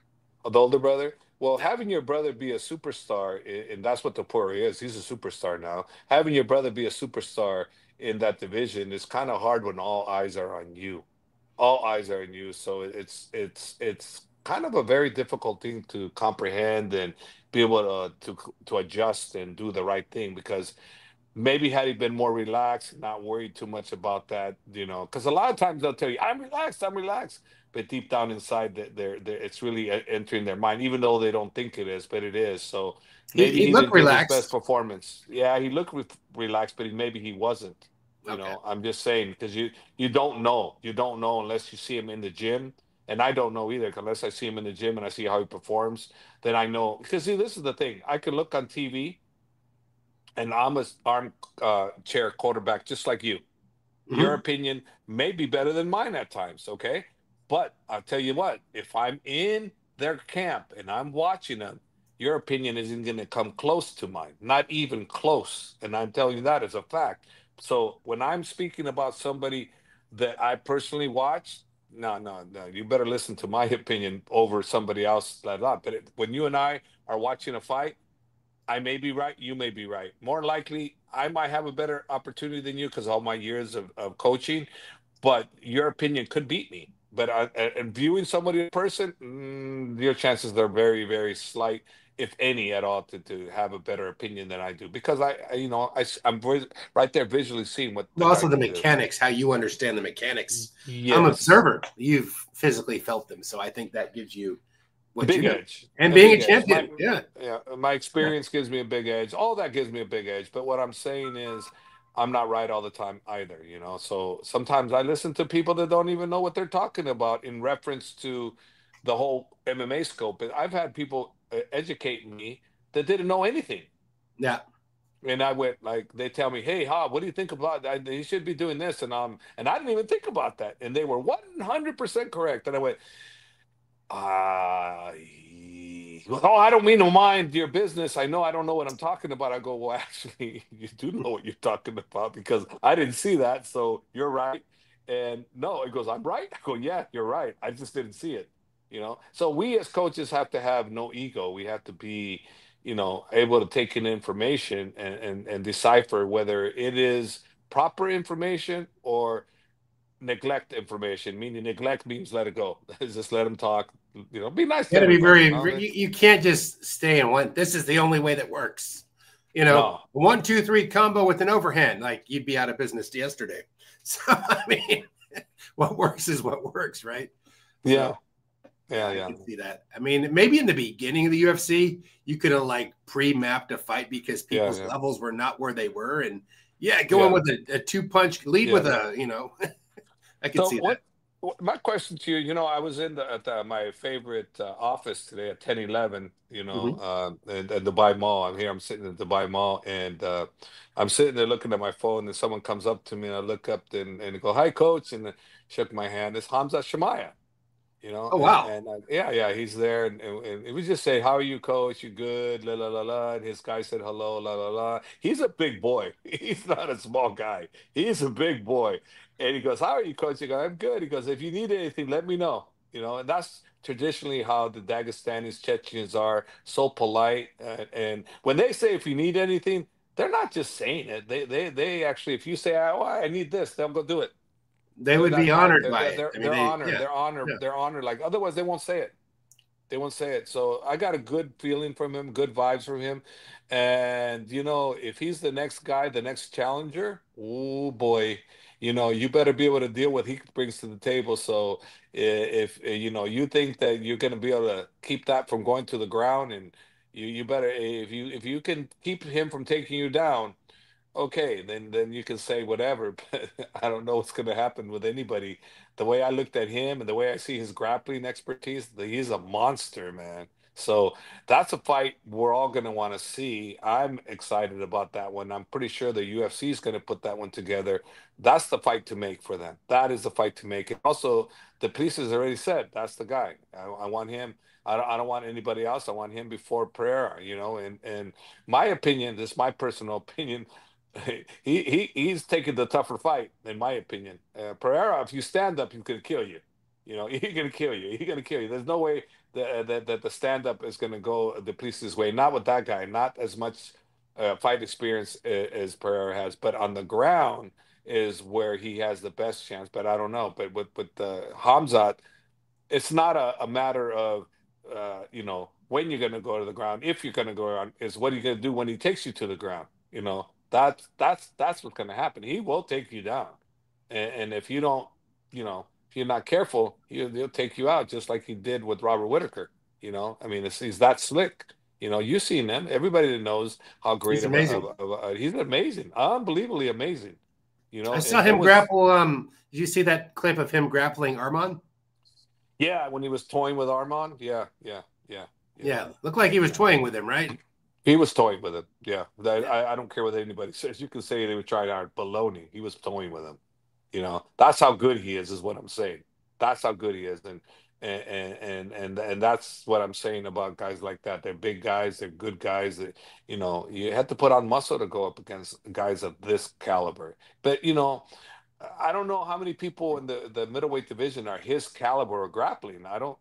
Speaker 2: The older brother? Well,
Speaker 1: Yeah.
Speaker 2: having your brother be a superstar, and that's what Topuria is. He's a superstar now. Having your brother be a superstar in that division is kind of hard when all eyes are on you. All eyes are on you. So it's kind of a very difficult thing to comprehend and be able to adjust and do the right thing because maybe had he been more relaxed, not worried too much about that, because a lot of times they'll tell you, I'm relaxed. But deep down inside, it's really entering their mind, even though they don't think it is, but it is. So maybe
Speaker 1: He
Speaker 2: he
Speaker 1: looked
Speaker 2: didn't give his best
Speaker 1: relaxed.
Speaker 2: performance. Yeah, he looked relaxed, but maybe he wasn't.
Speaker 1: Okay.
Speaker 2: I'm just saying because you don't know. You don't know unless you see him in the gym. And I don't know either, unless I see him in the gym and I see how he performs, then I know. Because see, this is the thing. I can look on TV and I'm a armchair quarterback just like you. Your
Speaker 1: Mm-hmm.
Speaker 2: opinion may be better than mine at times, okay? But I'll tell you what, if I'm in their camp and I'm watching them, your opinion isn't going to come close to mine, not even close. And I'm telling you that as a fact. So when I'm speaking about somebody that I personally watch, no, no, no, you better listen to my opinion over somebody else. Blah, blah. But when you and I are watching a fight, I may be right. You may be right. More likely, I might have a better opportunity than you because all my years of coaching, but your opinion could beat me. But and viewing somebody in person, your chances are very, very slight. if any at all, to have a better opinion than I do, because I'm right there visually seeing what the
Speaker 1: Well,
Speaker 2: guy
Speaker 1: also the
Speaker 2: can do.
Speaker 1: mechanics, how you understand the mechanics. I'm an
Speaker 2: Yes,
Speaker 1: observer. You've physically felt them, so I think that gives you
Speaker 2: a
Speaker 1: what you
Speaker 2: big
Speaker 1: know.
Speaker 2: edge,
Speaker 1: And
Speaker 2: a
Speaker 1: being
Speaker 2: big
Speaker 1: a
Speaker 2: edge.
Speaker 1: champion, yeah,
Speaker 2: My
Speaker 1: yeah,
Speaker 2: experience gives me a big edge. All that gives me a big edge. But what I'm saying is, I'm not right all the time either. So sometimes I listen to people that don't even know what they're talking about in reference to the whole MMA scope. And I've had people educate me that didn't know anything.
Speaker 1: yeah.
Speaker 2: And I went like, they tell me, "Hey, Ha, what do you think about that? He should be doing this." And I didn't even think about that. And they were 100% correct. And I went, oh, I don't mean to mind your business. I know I don't know what I'm talking about. I go, well, actually, you do know what you're talking about, because I didn't see that. So you're right. And no, it goes, I'm right. I go, yeah, you're right. I just didn't see it. So we as coaches have to have no ego. We have to be, able to take in information and decipher whether it is proper information or neglect information. Meaning neglect means let it go. Just let them talk. Be nice
Speaker 1: You
Speaker 2: to
Speaker 1: got to be
Speaker 2: everybody.
Speaker 1: you can't just stay in one. This is the only way that works.
Speaker 2: No.
Speaker 1: 1, 2, 3 combo with an overhand, like you'd be out of business yesterday. So I mean, what works is what works, right?
Speaker 2: Yeah.
Speaker 1: So yeah,
Speaker 2: Yeah.
Speaker 1: I
Speaker 2: Yeah.
Speaker 1: can see that. I mean, maybe in the beginning of the UFC, you could have like pre-mapped a fight because
Speaker 2: Yeah.
Speaker 1: people's
Speaker 2: Yeah.
Speaker 1: levels were not where they were, and going
Speaker 2: Yeah.
Speaker 1: with a 2-punch lead
Speaker 2: Yeah.
Speaker 1: with I could
Speaker 2: So
Speaker 1: see that.
Speaker 2: my question to you, I was my favorite office today at 1011,
Speaker 1: Mm-hmm.
Speaker 2: at Dubai Mall. I'm sitting at Dubai Mall, and I'm sitting there looking at my phone, and someone comes up to me, and I look up and go, "Hi, coach," and shook my hand. It's Hamzat Shemaya.
Speaker 1: Oh wow,
Speaker 2: Yeah, he's there, and we just say, "How are you, coach? You good?" La la la la. And his guy said, "Hello, la la la." He's a big boy. He's not a small guy. He's a big boy, and he goes, "How are you, coach?" I go, "I'm good." He goes, "If you need anything, let me know." And that's traditionally how the Dagestanis, Chechens are, so polite. And when they say, "If you need anything," they're not just saying it. They actually, if you say, "Oh, I need this," they'll go do it.
Speaker 1: they
Speaker 2: They're
Speaker 1: would be
Speaker 2: that kind.
Speaker 1: honored
Speaker 2: They're
Speaker 1: by
Speaker 2: they're
Speaker 1: it.
Speaker 2: they're,
Speaker 1: I mean,
Speaker 2: they're honored.
Speaker 1: yeah,
Speaker 2: They're honored.
Speaker 1: yeah.
Speaker 2: They're honored. Like otherwise, they won't say it. They won't say it. So I got a good feeling from him, good vibes from him. And if he's the next guy, the next challenger, oh boy, you better be able to deal with what he brings to the table. So if you think that you're going to be able to keep that from going to the ground, and you better, if you can keep him from taking you down, okay, then you can say whatever, but I don't know what's going to happen with anybody. The way I looked at him and the way I see his grappling expertise, he's a monster, man. So that's a fight we're all going to want to see. I'm excited about that one. I'm pretty sure the UFC is going to put that one together. That's the fight to make for them. That is the fight to make. And also, the police has already said that's the guy. I want him. I don't want anybody else. I want him before Pereira. And my opinion, this is my personal opinion. He's taking the tougher fight, in my opinion. Pereira, if you stand up, he's gonna kill you. He's gonna kill you. He's gonna kill you. There's no way that the stand up is gonna go the police's way. Not with that guy. Not as much fight experience as Pereira has, but on the ground is where he has the best chance. But I don't know. But with Hamzat, it's not a matter of when you're going to go to the ground. If you're going to go around, is what are you going to do when he takes you to the ground. That's what's going to happen. He will take you down, and if you don't, if you're not careful, he'll take you out, just like he did with Robert Whitaker. I mean, he's that slick. You've seen him. Everybody that knows how great
Speaker 1: He's amazing.
Speaker 2: he's amazing, unbelievably amazing.
Speaker 1: I saw
Speaker 2: And it
Speaker 1: him
Speaker 2: was,
Speaker 1: grapple. Did you see that clip of him grappling Armand?
Speaker 2: yeah, when he was toying with Armand. Yeah, yeah, yeah, yeah,
Speaker 1: Yeah, looked like he was
Speaker 2: yeah.
Speaker 1: toying with him, right?
Speaker 2: He was toying with him. Yeah,
Speaker 1: Yeah,
Speaker 2: I don't care what anybody says. You can say they were trying out baloney. He was toying with him. That's how good he is what I'm saying. That's how good he is, and that's what I'm saying about guys like that. They're big guys. They're good guys. That you have to put on muscle to go up against guys of this caliber. But I don't know how many people in the middleweight division are his caliber of grappling. I don't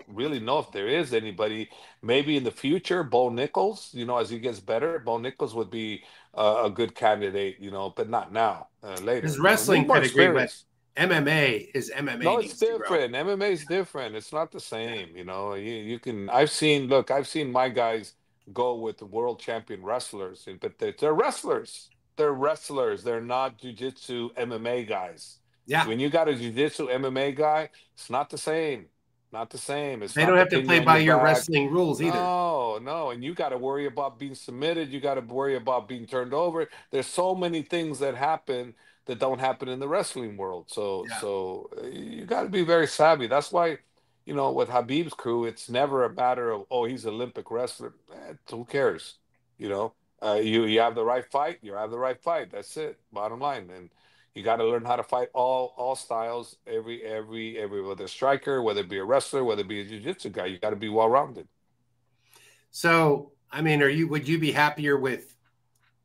Speaker 2: really know if there is anybody. Maybe in the future, Bo Nichols, as he gets better, Bo Nichols would be a good candidate, but not now.
Speaker 1: his
Speaker 2: Later,
Speaker 1: wrestling
Speaker 2: need more
Speaker 1: pedigree, but
Speaker 2: experience.
Speaker 1: MMA is MMA
Speaker 2: No, it's
Speaker 1: needs to grow.
Speaker 2: different. MMA is different. It's not the same. You can. I've seen. Look, I've seen my guys go with the world champion wrestlers, but they're wrestlers. They're wrestlers. They're not jujitsu MMA guys.
Speaker 1: Yeah.
Speaker 2: When you got a jujitsu MMA guy, it's not the same. Not the same. It's
Speaker 1: They
Speaker 2: not
Speaker 1: don't
Speaker 2: the
Speaker 1: have to
Speaker 2: pin you
Speaker 1: play
Speaker 2: on
Speaker 1: by
Speaker 2: your
Speaker 1: your
Speaker 2: back.
Speaker 1: wrestling rules either.
Speaker 2: No, no. And you got to worry about being submitted. You got to worry about being turned over. There's so many things that happen that don't happen in the wrestling world. So,
Speaker 1: Yeah.
Speaker 2: you got to be very savvy. That's why, with Habib's crew, it's never a matter of, oh, he's an Olympic wrestler. Who cares? You know, you have the right fight. You have the right fight. That's it. Bottom line. And you got to learn how to fight all styles. Every whether a striker, whether it be a wrestler, whether it be a jiu-jitsu guy, you got to be well rounded.
Speaker 1: So, I mean, would you be happier with?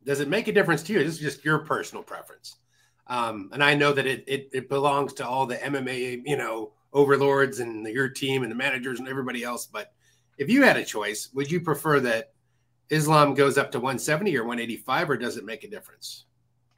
Speaker 1: Does it make a difference to you? This is just your personal preference. And I know that it belongs to all the MMA, overlords and your team and the managers and everybody else. But if you had a choice, would you prefer that Islam goes up to 170 or 185, or does it make a difference?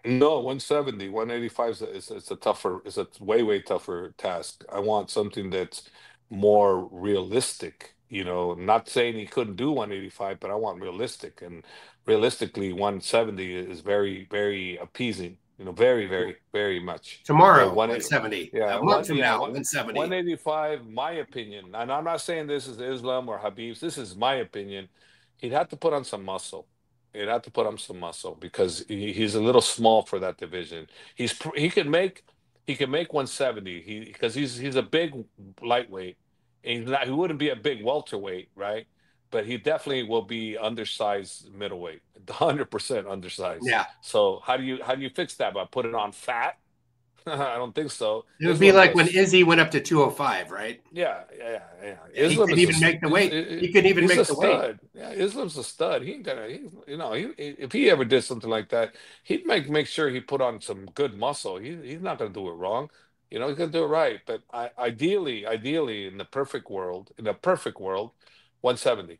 Speaker 2: No, 170, 185 is a tougher, is a way tougher task. I want something that's more realistic. Not saying he couldn't do 185, but I want realistic. And realistically, 170 is very, very appeasing. Very, very, very much. But
Speaker 1: Tomorrow,
Speaker 2: one,
Speaker 1: 170.
Speaker 2: yeah,
Speaker 1: A month from now,
Speaker 2: one,
Speaker 1: 170.
Speaker 2: 185, my opinion, and I'm not saying this is Islam or Habib's. This is my opinion. He'd have to put on some muscle. He'd have to put on some muscle because he's a little small for that division. He can make 170. Because he's a big lightweight. And he wouldn't be a big welterweight, right? But he definitely will be undersized middleweight, 100% undersized.
Speaker 1: Yeah.
Speaker 2: So how do you fix that? By putting on fat? I don't think so.
Speaker 1: It would be
Speaker 2: Islam's
Speaker 1: like
Speaker 2: a
Speaker 1: when Izzy went up to 205, right?
Speaker 2: Yeah, yeah, yeah.
Speaker 1: He
Speaker 2: Islam
Speaker 1: couldn't
Speaker 2: is
Speaker 1: even make the weight. He couldn't even
Speaker 2: he's a
Speaker 1: make the weight.
Speaker 2: stud. Yeah, Islam's a stud. He ain't gonna. If he ever did something like that, he'd make sure he put on some good muscle. He's not gonna do it wrong. He's gonna do it right. But ideally, in the perfect world, 170.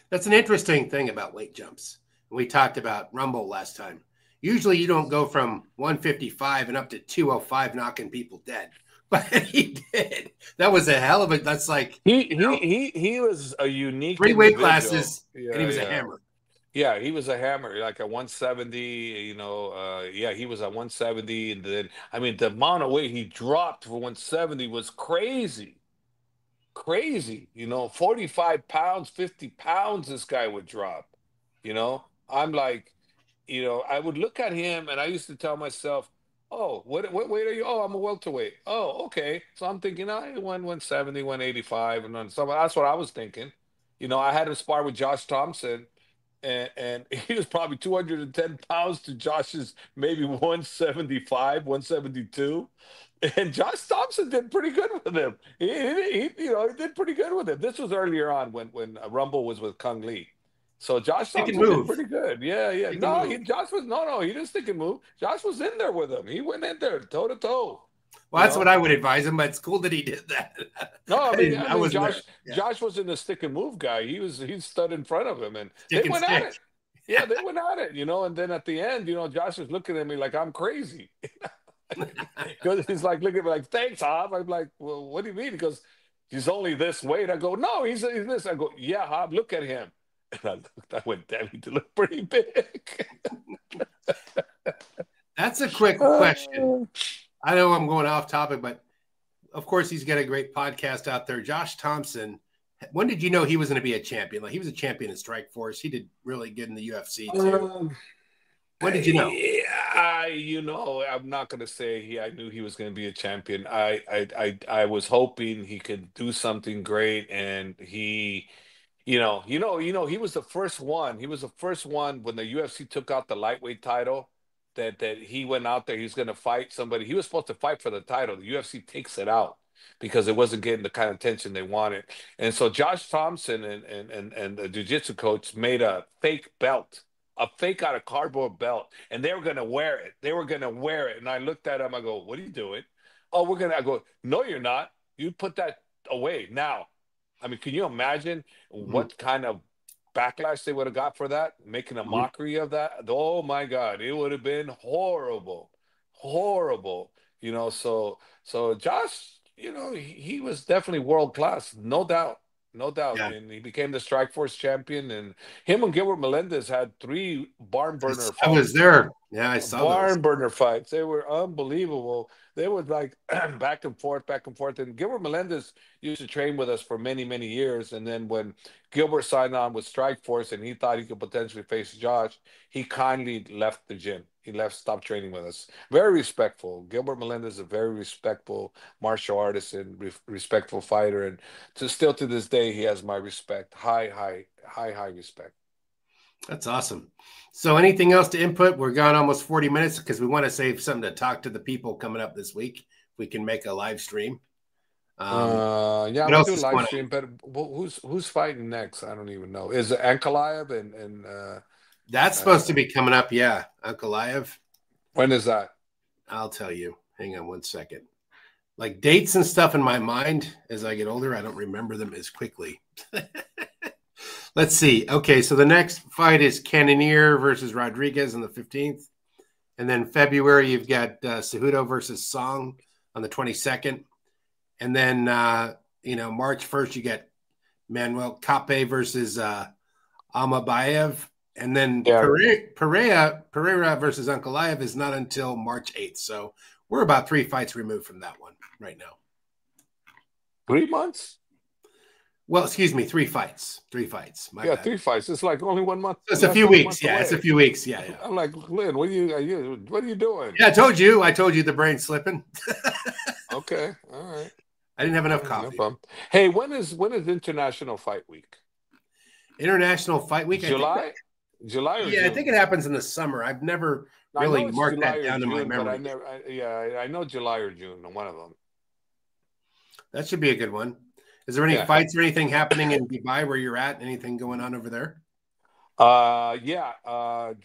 Speaker 1: That's an interesting thing about weight jumps. We talked about Rumble last time. Usually you don't go from 155 and up to 205 knocking people dead. But he did. That was a hell of a, that's like
Speaker 2: He was a unique
Speaker 1: three weight
Speaker 2: individual.
Speaker 1: classes, and he
Speaker 2: Yeah,
Speaker 1: was a
Speaker 2: yeah.
Speaker 1: hammer.
Speaker 2: Yeah, he was a hammer, like a 170, yeah, he was at 170. And then, I mean, the amount of weight he dropped for 170 was crazy. Crazy. 45 pounds, 50 pounds, this guy would drop. I'm like, I would look at him and I used to tell myself, oh, what weight are you? Oh, I'm a welterweight. Oh, okay. So I'm thinking, I won 170, 185, and then so that's what I was thinking. I had him spar with Josh Thompson, and he was probably 210 pounds to Josh's maybe 175, 172. And Josh Thompson did pretty good with him. He did pretty good with him. This was earlier on when Rumble was with Kung Lee. So Josh
Speaker 1: Stick and
Speaker 2: Thompson did
Speaker 1: move.
Speaker 2: pretty good. Yeah, yeah.
Speaker 1: Stick and
Speaker 2: No,
Speaker 1: move.
Speaker 2: Josh was no, he didn't stick and move. Josh was in there with him. He went in there toe to toe.
Speaker 1: Well, that's what I would advise him, but it's cool that he did that.
Speaker 2: No, I mean,
Speaker 1: wasn't
Speaker 2: Josh.
Speaker 1: there. Yeah.
Speaker 2: Josh wasn't a stick and move guy. He stood in front of him, and
Speaker 1: Stick
Speaker 2: they
Speaker 1: and
Speaker 2: went at
Speaker 1: stick.
Speaker 2: it. Yeah, they went at it. And then at the end, Josh was looking at me like I'm crazy. Because he's like looking at me like, thanks, Hob. I'm like, well, what do you mean? He goes, he's only this weight. I go, no, he's this. I go, yeah, Hob, look at him. And I looked, I went, damn, he did look pretty big.
Speaker 1: That's a quick question. I know I'm going off topic, but of course he's got a great podcast out there. Josh Thompson, when did you know he was going to be a champion? Like, he was a champion in Strikeforce. He did really good in the UFC too. When did you know?
Speaker 2: I'm not gonna say I knew he was gonna be a champion. I was hoping he could do something great, and he was the first one. He was the first one when the UFC took out the lightweight title. That he went out there. He's gonna fight somebody. He was supposed to fight for the title. The UFC takes it out because it wasn't getting the kind of attention they wanted. And so Josh Thompson and the jiu-jitsu coach made a fake belt, a fake out of cardboard belt, and they were going to wear it. They were going to wear it. And I looked at him. I go, what are you doing? Oh, I go, no, you're not. You put that away now. I mean, can you imagine what kind of backlash they would have got for that? Making a mockery of that? Oh, my God. It would have been horrible. Horrible. you know. So Josh, you know, he was definitely world class, no doubt, no doubt,
Speaker 1: Yeah,
Speaker 2: and he became the Strikeforce champion. And him and Gilbert Melendez had three barn burner
Speaker 1: I was
Speaker 2: fights.
Speaker 1: there. Yeah, I saw those.
Speaker 2: Barn burner fights. They were unbelievable. They were like back and forth, back and forth. And Gilbert Melendez used to train with us for many, many years. And then when Gilbert signed on with Strikeforce and he thought he could potentially face Josh, he kindly left the gym. He left, stopped training with us. Very respectful. Gilbert Melendez is a very respectful martial artist and respectful fighter. And to still to this day, he has my respect. High, high, high, high respect.
Speaker 1: That's awesome. So anything else to input? We're gone almost 40 minutes because we want to save something to talk to the people coming up this week. If we can make a live stream.
Speaker 2: Yeah,
Speaker 1: What
Speaker 2: we
Speaker 1: else
Speaker 2: do
Speaker 1: is
Speaker 2: live
Speaker 1: going on?
Speaker 2: stream, but who's fighting next? I don't even know. Is it Ankalaev and
Speaker 1: That's supposed to
Speaker 2: uh
Speaker 1: be coming up. Yeah. Ankalaev.
Speaker 2: when is that?
Speaker 1: I'll tell you. Hang on one second. Like dates and stuff in my mind as I get older, I don't remember them as quickly. Let's see. Okay, so the next fight is Cannonier versus Rodriguez on the 15th. And then February, you've got Cejudo versus Song on the 22nd. And then, March 1st, you get Manuel Cape versus Amabayev. And then
Speaker 2: Yeah,
Speaker 1: Pereira versus Ankalaev is not until March 8th. So we're about 3 fights removed from that one right now.
Speaker 2: 3 months?
Speaker 1: Well, excuse me, 3 fights. 3 fights. My
Speaker 2: Yeah,
Speaker 1: bad.
Speaker 2: 3 fights. It's like only 1 month,
Speaker 1: It's a
Speaker 2: less
Speaker 1: few
Speaker 2: than a
Speaker 1: weeks.
Speaker 2: month
Speaker 1: Yeah, it's a
Speaker 2: away.
Speaker 1: few weeks. Yeah, yeah.
Speaker 2: I'm like, Lynn, what are you doing?
Speaker 1: Yeah, I told you the brain's slipping.
Speaker 2: Okay, all right.
Speaker 1: I didn't have enough
Speaker 2: No
Speaker 1: coffee.
Speaker 2: problem. Hey, when is International Fight Week?
Speaker 1: International Fight Week.
Speaker 2: July? July or
Speaker 1: I
Speaker 2: June?
Speaker 1: think it happens in the summer. I've never
Speaker 2: I know
Speaker 1: really
Speaker 2: it's
Speaker 1: marked
Speaker 2: July
Speaker 1: that
Speaker 2: or
Speaker 1: down in my
Speaker 2: June, but
Speaker 1: memory.
Speaker 2: I know July or June, one of them.
Speaker 1: That should be a good one. Is there any
Speaker 2: Yeah.
Speaker 1: fights or anything happening in Dubai where you're at? Anything going on over there?
Speaker 2: February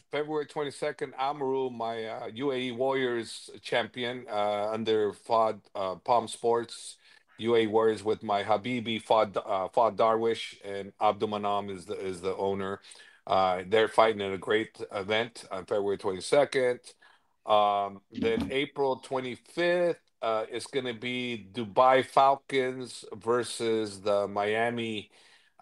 Speaker 2: 22nd, Amaru, my UAE Warriors champion, under FOD Palm Sports. UAE Warriors with my Habibi FOD Darwish, and Abdulmanam is the owner. They're fighting in a great event on February 22nd. Then April 25th, it's going to be Dubai Falcons versus the Miami.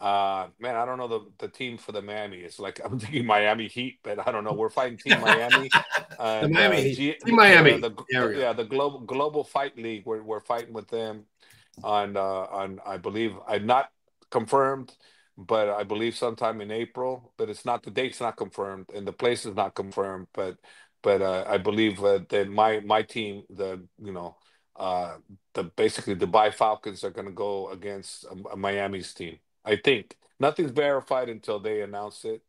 Speaker 2: Man, I don't know the team for the Miami. It's like I'm thinking Miami Heat, but I don't know. We're fighting Team Miami,
Speaker 1: The
Speaker 2: and
Speaker 1: Miami Heat. Team Miami. There we go.
Speaker 2: the global fight league. We're fighting with them on I believe I'm not confirmed, but I believe sometime in April. But it's not, the date's not confirmed and the place is not confirmed. But I believe that my team, the basically the Dubai Falcons are going to go against Miami's team. I think nothing's verified until they announce it,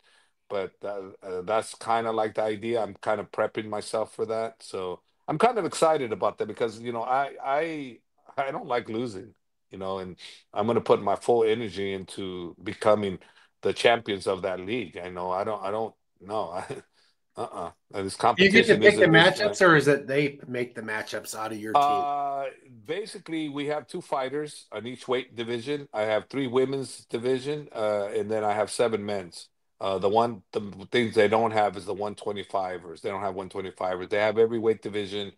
Speaker 2: but that's kind of like the idea. I'm kind of prepping myself for that, so I'm kind of excited about that because I don't like losing, and I'm going to put my full energy into becoming the champions of that league. I don't know. This
Speaker 1: Do you get to
Speaker 2: competition
Speaker 1: pick the
Speaker 2: is
Speaker 1: matchups, or is it they make the matchups out of your team?
Speaker 2: Basically, we have two fighters on each weight division. I have three women's division, and then I have seven men's. The things they don't have is the 125ers. They don't have 125ers. They have every weight division,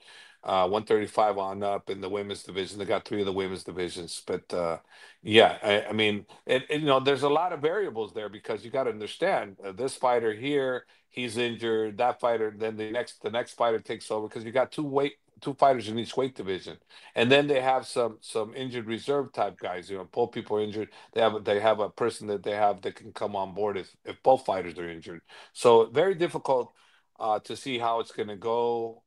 Speaker 2: 135 on up in the women's division. They got three of the women's divisions. But yeah, I mean, there's a lot of variables there because you got to understand this fighter here, he's injured. That fighter, then the next fighter takes over because you got two fighters in each weight division, and then they have some injured reserve type guys. Both people are injured. They have a person that they have that can come on board if both fighters are injured. So very difficult to see how it's going to go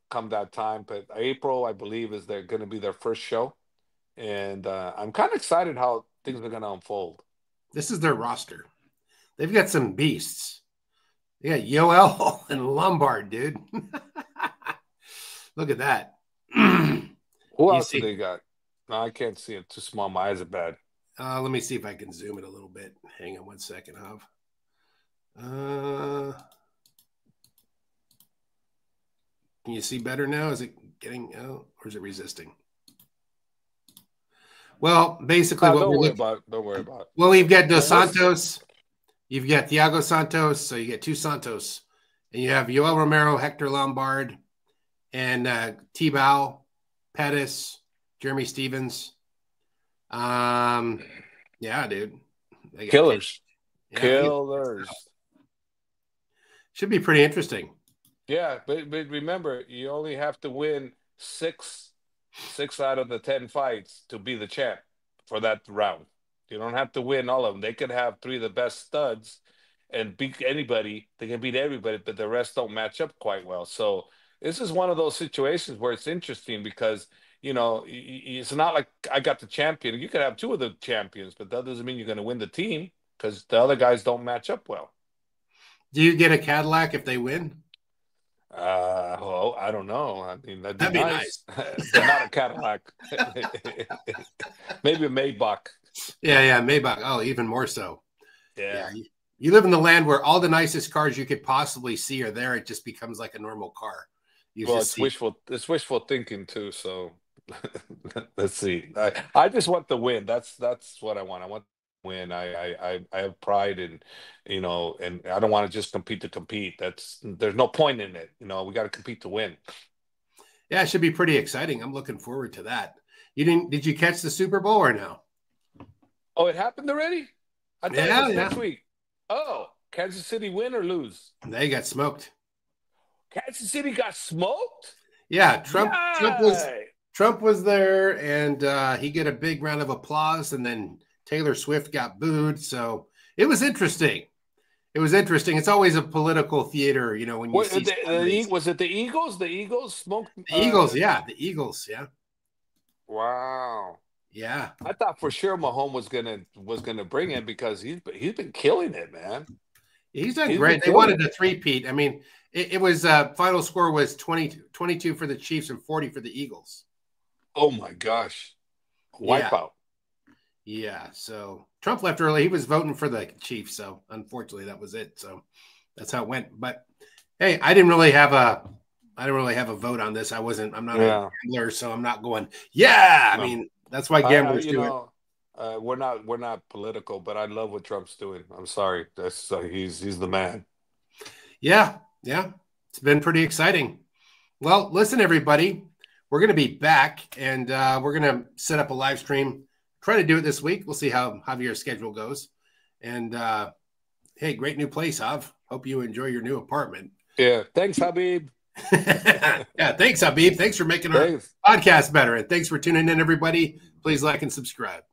Speaker 2: come that time. But April, I believe, is they're going to be their first show, and I'm kind of excited how things are going to unfold.
Speaker 1: This is their roster. They've got some beasts. They got Yoel and Lombard, dude. Look at that.
Speaker 2: Who else do they got? No, I can't see it. Too small. My eyes are bad.
Speaker 1: Let me see if I can zoom it a little bit. Hang on one second, Hav. Can you see better now? Is it getting out or is it resisting? Well, basically,
Speaker 2: Don't worry about it.
Speaker 1: Well, you've got Dos Santos, you've got Thiago Santos, so you get two Santos, and you have Yoel Romero, Hector Lombard, and T-Bow, Pettis, Jeremy Stevens. Yeah, dude.
Speaker 2: Killers.
Speaker 1: Yeah,
Speaker 2: Killers.
Speaker 1: Should be pretty interesting.
Speaker 2: Yeah, but remember, you only have to win six out of the 10 fights to be the champ for that round. You don't have to win all of them. They could have 3 of the best studs and beat anybody. They can beat everybody, but the rest don't match up quite well. So this is one of those situations where it's interesting because, you know, it's not like I got the champion. You could have 2 of the champions, but that doesn't mean you're going to win the team because the other guys don't match up well.
Speaker 1: Do you get a Cadillac if they win?
Speaker 2: Well, I don't know. I mean, that'd
Speaker 1: be
Speaker 2: nice. But not a Cadillac. Maybe a Maybach.
Speaker 1: Yeah, Maybach. Oh, even more so.
Speaker 2: Yeah.
Speaker 1: You live in the land where all the nicest cars you could possibly see are there. It just becomes like a normal car.
Speaker 2: It's wishful thinking too. So let's see. I just want the win. That's what I want. I want to win. I have pride in, you know, and I don't want to just compete to compete. There's no point in it. You know, we got to compete to win.
Speaker 1: Yeah, it should be pretty exciting. I'm looking forward to that. Did you catch the Super Bowl or no?
Speaker 2: Oh, it happened already? I thought it was next week. Oh, Kansas City win or lose?
Speaker 1: They got smoked.
Speaker 2: Kansas City got smoked?
Speaker 1: Yeah, Trump was there, and he get a big round of applause, and then Taylor Swift got booed. So it was interesting. It's always a political theater, you know, when you see
Speaker 2: was it the Eagles? The Eagles smoked
Speaker 1: the Eagles, yeah. The Eagles, yeah.
Speaker 2: Wow.
Speaker 1: Yeah.
Speaker 2: I thought for sure Mahomes was gonna bring him because he's been killing it, man.
Speaker 1: He's done great. They wanted a three-peat. I mean, it was final score was 22 for the Chiefs and 40 for the Eagles.
Speaker 2: Oh my gosh. Wipeout.
Speaker 1: Yeah. So Trump left early. He was voting for the Chiefs, so unfortunately that was it. So that's how it went. But hey, I didn't really have a vote on this. I'm not a gambler, so I'm not going, I mean, that's why gamblers do it.
Speaker 2: We're not political, but I love what Trump's doing. I'm sorry. That's he's the man.
Speaker 1: Yeah. It's been pretty exciting. Well, listen, everybody, we're going to be back, and we're going to set up a live stream. Try to do it this week. We'll see how Javier's schedule goes. And hey, great new place, Jav. Hope you enjoy your new apartment.
Speaker 2: Yeah. Thanks, Habib.
Speaker 1: Yeah, thanks, Habib. Thanks for making our podcast better. And thanks for tuning in, everybody. Please like and subscribe.